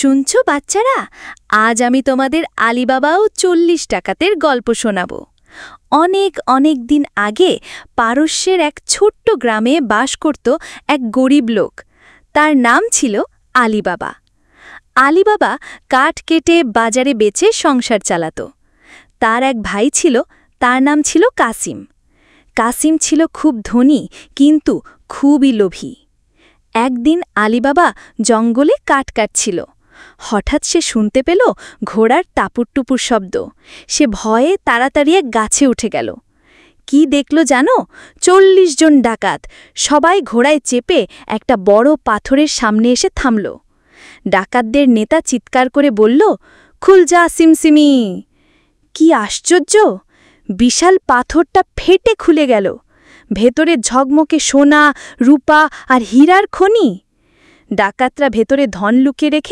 শুনছো বাচ্চারা, আজ আমি তোমাদের আলীবাবা ও ৪০ ডাকাতের গল্প শোনাব। অনেক অনেক দিন আগে পারস্যের এক ছোট্ট গ্রামে বাস করত এক গরিব লোক। তার নাম ছিল আলীবাবা। আলীবাবা কাঠ কেটে বাজারে বেচে সংসার চালাত। তার এক ভাই ছিল, তার নাম ছিল কাসিম। কাসিম ছিল খুব ধনী কিন্তু খুবই লোভী। একদিন আলীবাবা জঙ্গলে কাঠ কাটছিল। হঠাৎ সে শুনতে পেল ঘোড়ার টাপুর শব্দ। সে ভয়ে তাড়াতাড়ি এক গাছে উঠে গেল। কি দেখল জানো? ৪০ জন ডাকাত, সবাই ঘোড়ায় চেপে একটা বড় পাথরের সামনে এসে থামল। ডাকাতদের নেতা চিৎকার করে বলল, খুল যা সিমসিমি! কি আশ্চর্য! বিশাল পাথরটা ফেটে খুলে গেল। ভেতরে ঝকমকে সোনা, রূপা আর হীরার খনি। ডাকাতরা ভেতরে ধন লুকিয়ে রেখে